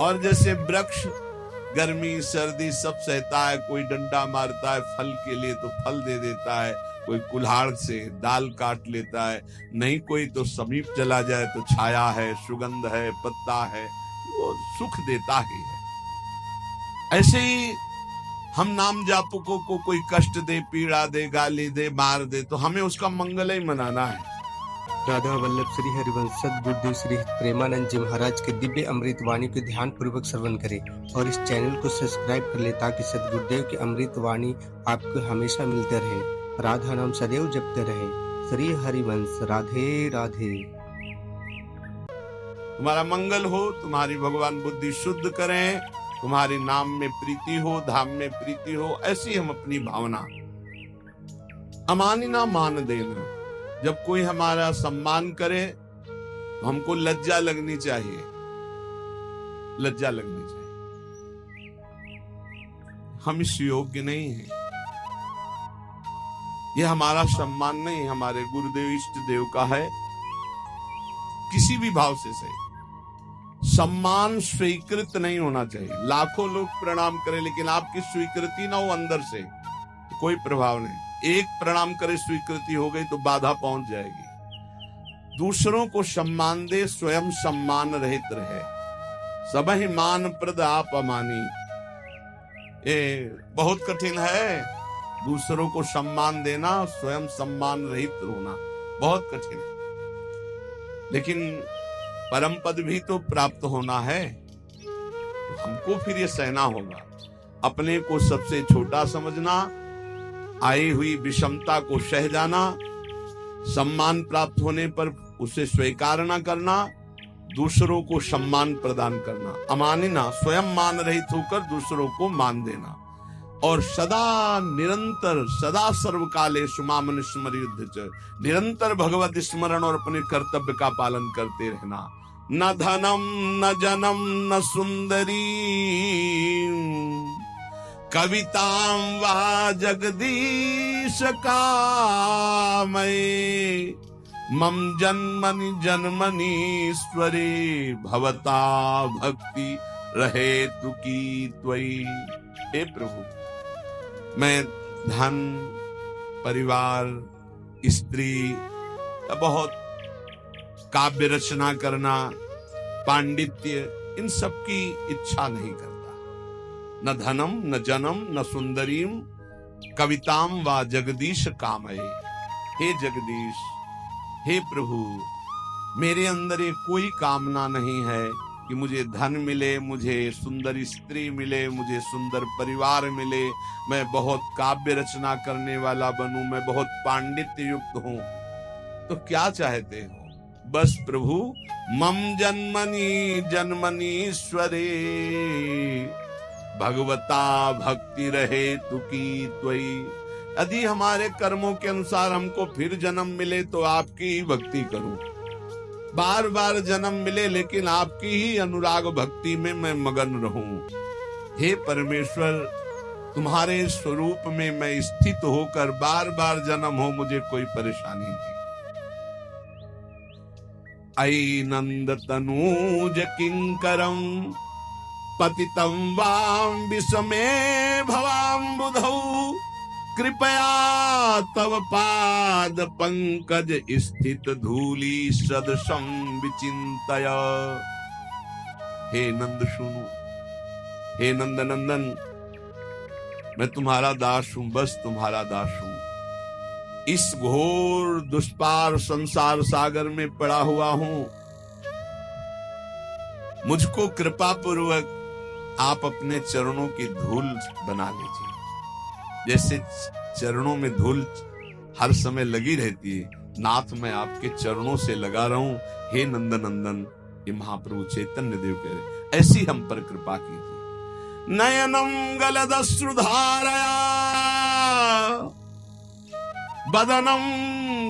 और जैसे वृक्ष गर्मी सर्दी सब सहता है, कोई डंडा मारता है फल के लिए तो फल दे देता है, कोई कुल्हाड़ से दाल काट लेता है, नहीं कोई तो समीप चला जाए तो छाया है, सुगंध है, पत्ता है, वो सुख देता ही है। ऐसे ही हम नाम जापकों को कोई कष्ट दे, पीड़ा दे, गाली दे, मार दे तो हमें उसका मंगल ही मनाना है। राधा वल्लभ श्री हरिवंश सद्गुरुदेव श्री प्रेमानंद जी महाराज के दिव्य अमृत वाणी को ध्यान पूर्वक श्रवण करें और इस चैनल को सब्सक्राइब कर ले ताकि सद्गुरुदेव की अमृत वाणी आपको हमेशा मिलते रहे। राधा नाम सदैव जपते रहे। श्री हरिवंश। राधे राधे। तुम्हारा मंगल हो, तुम्हारी भगवान बुद्धि शुद्ध करें, तुम्हारे नाम में प्रीति हो, धाम में प्रीति हो, ऐसी हम अपनी भावना। अमानिना मान देना। जब कोई हमारा सम्मान करे तो हमको लज्जा लगनी चाहिए, लज्जा लगनी चाहिए। हम इस योग्य नहीं हैं, ये हमारा सम्मान नहीं, हमारे गुरुदेव इष्ट देव का है। किसी भी भाव से सही, सम्मान स्वीकृत नहीं होना चाहिए। लाखों लोग प्रणाम करें लेकिन आपकी स्वीकृति ना हो अंदर से, तो कोई प्रभाव नहीं। एक प्रणाम करे स्वीकृति हो गई तो बाधा पहुंच जाएगी। दूसरों को सम्मान दे, स्वयं सम्मान रहित रहे। सबहि मान प्रद आप अमानी। ये बहुत कठिन है, दूसरों को सम्मान देना, स्वयं सम्मान रहित होना बहुत कठिन है। लेकिन परम पद भी तो प्राप्त होना है, तो हमको फिर ये सहना होगा। अपने को सबसे छोटा समझना, आई हुई विषमता को सह जाना, सम्मान प्राप्त होने पर उसे स्वीकार न करना, दूसरों को सम्मान प्रदान करना। अमानिना, स्वयं मान रहित होकर दूसरों को मान देना। और सदा निरंतर सदा सर्वकालेषु माम स्मरेयुध्य च, निरंतर भगवत स्मरण और अपने कर्तव्य का पालन करते रहना। न धनम न जनम न सुंदरी कवितां वा जगदीश कामये, मम जन्मनि जन्मनीश्वरे भवता भक्ति रहे तुकी त्वयि। हे प्रभु, मैं धन, परिवार, स्त्री, बहुत काव्य रचना करना, पांडित्य, इन सब की इच्छा नहीं करता। न धनम न जनम न सुंदरीम कविताम वा जगदीश कामये। हे जगदीश, हे प्रभु, मेरे अंदर ये कोई कामना नहीं है कि मुझे धन मिले, मुझे सुंदर स्त्री मिले, मुझे सुंदर परिवार मिले, मैं बहुत काव्य रचना करने वाला बनूं, मैं बहुत पांडित्य युक्त हूं। तो क्या चाहते हो? बस प्रभु, मम जन्मनि जन्मनीश्वरे भगवता भक्ति रहे तुकी त्वयि। यदि हमारे कर्मों के अनुसार हमको फिर जन्म मिले तो आपकी ही भक्ति करूं। बार बार जन्म मिले लेकिन आपकी ही अनुराग भक्ति में मैं मगन रहूं। हे परमेश्वर, तुम्हारे स्वरूप में मैं स्थित होकर बार बार जन्म हो, मुझे कोई परेशानी नहीं। आई नंद तनूज किंकरम पतितं वां विषमे भवाम्बुधौ, कृपया तव पाद पंकज स्थित धूली सदृशं विचिंतय। हे नंद सुनो, हे नंद नंदन, मैं तुम्हारा दास हूं, बस तुम्हारा दास हूं। इस घोर दुष्पार संसार सागर में पड़ा हुआ हूं, मुझको कृपा पूर्वक आप अपने चरणों की धूल बना लीजिए। जैसे चरणों में धूल हर समय लगी रहती है, नाथ मैं आपके चरणों से लगा रहा हूं। हे नंद नंदन, ये महाप्रभु चैतन्य देव कह रहे, ऐसी हम पर कृपा कीजिए। नयनम गलदश्रुधारया बदनम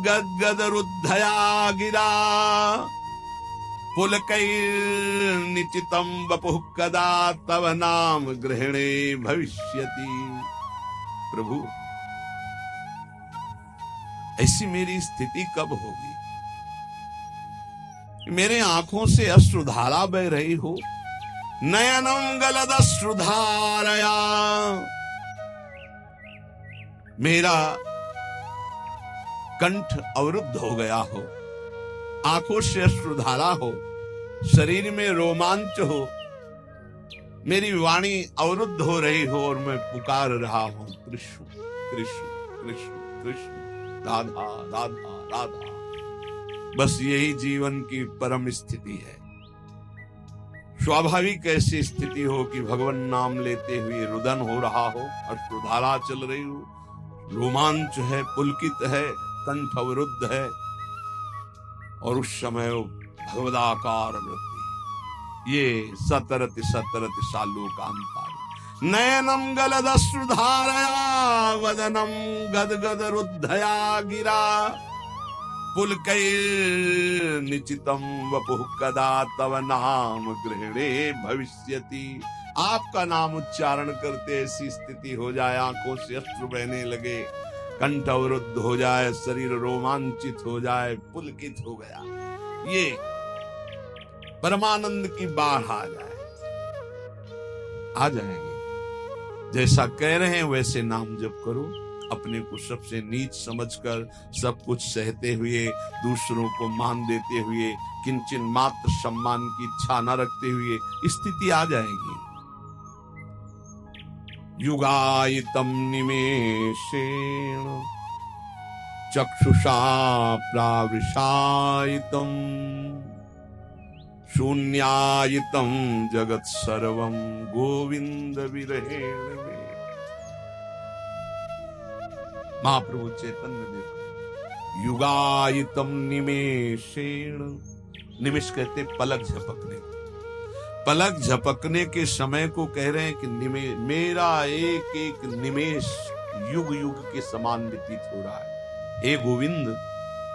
गद्गदरुद्धया गिरा, पुलकैर्निचितं वपुः कदा तव नाम ग्रहणे भविष्यति। प्रभु, ऐसी मेरी स्थिति कब होगी? मेरे आंखों से अश्रुधारा बह रही हो, नयनम गलदश्रुधारया, मेरा कंठ अवरुद्ध हो गया हो, आंखों से अश्रुधारा हो, शरीर में रोमांच हो, मेरी वाणी अवरुद्ध हो रही हो और मैं पुकार रहा हूं कृष्ण कृष्ण कृष्ण कृष्ण, राधा राधा राधा। बस यही जीवन की परम स्थिति है। स्वाभाविक ऐसी स्थिति हो कि भगवान नाम लेते हुए रुदन हो रहा हो, अश्रुधारा चल रही हो, रोमांच है, पुलकित है, कंठ अवरुद्ध है, और उस समय भगवदाकार वृत्ति, ये सतरति सतरति सालोकांतार। नयनम गलदश्रुधारया वदनम गदगद रुद्धया गिरा, पुलकैर्निचितं वपुः कदा तव नाम गृहणे भविष्यति। आपका नाम उच्चारण करते ऐसी स्थिति हो जाए, आंखों से अश्रु बहने लगे, कंठ अवरुद्ध हो जाए, शरीर रोमांचित हो जाए, पुलकित हो गया, ये परमानंद की बाढ़ आ जाएंगे। जैसा कह रहे हैं वैसे नाम जप करो, अपने को सबसे नीच समझकर, सब कुछ सहते हुए, दूसरों को मान देते हुए, किंचन मात्र सम्मान की इच्छा न रखते हुए स्थिति आ जाएगी। युगायितम निमेषेण चक्षुषा प्रावृषायितम, शून्यायितम जगत सर्वम गोविंद विरहेण मे। महाप्रभु चैतन्य देव, युगायितम निमेषेण, निमिष कहते पलक झपकने, पलक झपकने के समय को कह रहे हैं कि मेरा एक एक निमेष युग युग के समान व्यतीत हो रहा है। हे गोविंद,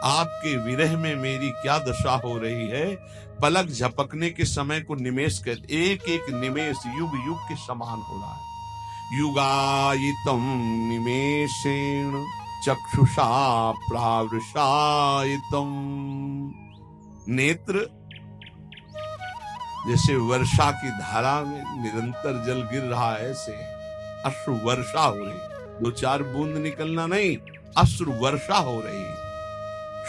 आपके विरह में मेरी क्या दशा हो रही है। पलक झपकने के समय को निमेष कहते, एक एक निमेष युग युग के समान हो रहा है। युगायितम निमेषेण चक्षुषा प्रावृषायितम, नेत्र जैसे वर्षा की धारा में निरंतर जल गिर रहा है, ऐसे अश्रु वर्षा हो रही, दो चार बूंद निकलना नहीं, अश्रु वर्षा हो रही।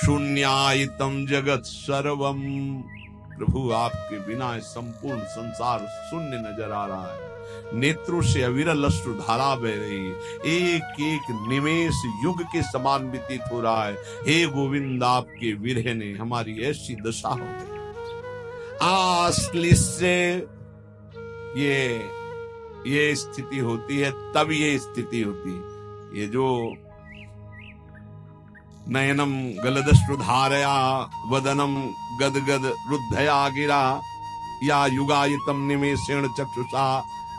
शून्यायितम जगत सर्वम, प्रभु आपके बिना संपूर्ण संसार शून्य नजर आ रहा है। नेत्रों से अविरल अश्रु धारा बह रही, एक एक निमेष युग के समान व्यतीत हो रहा है। हे गोविंद, आपके विरह ने हमारी ऐसी दशा हो गई। आश्लिष्य, ये स्थिति होती है, तब ये स्थिति होती है। ये जो नयनम गलदश्रुधारया वदनम गदगद रुद्धया गिरा, या युगायितम निमेषेण चक्षुषा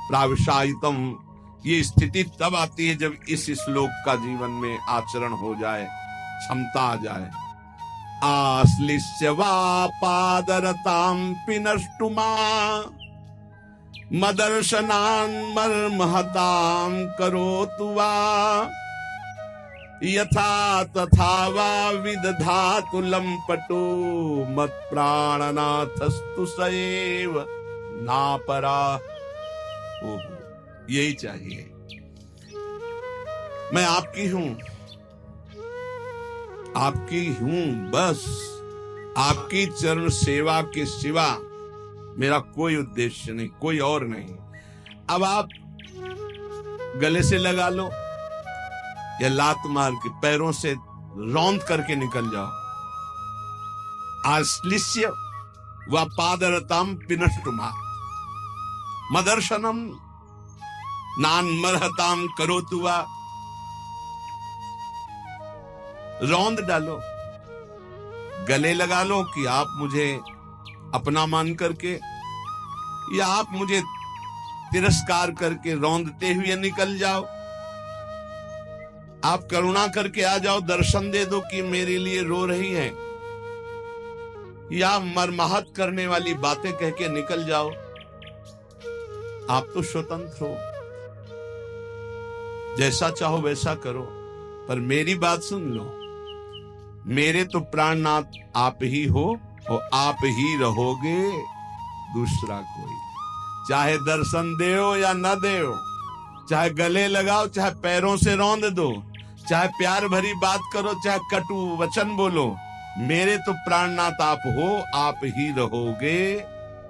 प्रावृषायितम, ये स्थिति तब आती है जब इस श्लोक का जीवन में आचरण हो जाए, क्षमता आ जाए। आश्लिष्य वा पादरतां पिनष्टुमा, मदर्शनान् मर्महतां करोतु वा, यथा तथा वा विदधातु लंपटो, मत्प्राणनाथस्तु सएव नापरा। यही चाहिए। मैं आपकी हूं, आपकी हूं, बस आपकी चरण सेवा के सिवा मेरा कोई उद्देश्य नहीं, कोई और नहीं। अब आप गले से लगा लो या लात मार के पैरों से रौंद करके निकल जाओ। आश्लिष्य व पादरताम पिनष्टुमा, मदर्शनम नान्मर्हताम करोतु वा, रौंद डालो, गले लगा लो कि आप मुझे अपना मान करके या आप मुझे तिरस्कार करके रौंदते हुए निकल जाओ। आप करुणा करके आ जाओ, दर्शन दे दो कि मेरे लिए रो रही है, या मरमाहत करने वाली बातें कह के निकल जाओ। आप तो स्वतंत्र हो, जैसा चाहो वैसा करो, पर मेरी बात सुन लो। मेरे तो प्राणनाथ आप ही हो और आप ही रहोगे, दूसरा कोई। चाहे दर्शन देओ या न देओ, चाहे गले लगाओ, चाहे पैरों से रौंद दो, चाहे प्यार भरी बात करो, चाहे कटु वचन बोलो, मेरे तो प्राणनाथ आप हो, आप ही रहोगे।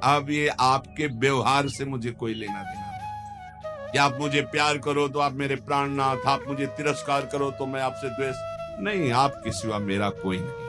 अब ये आपके व्यवहार से मुझे कोई लेना देना नहीं। या आप मुझे प्यार करो तो आप मेरे प्राणनाथ, आप मुझे तिरस्कार करो तो मैं आपसे द्वेष नहीं, आपके सिवा मेरा कोई नहीं।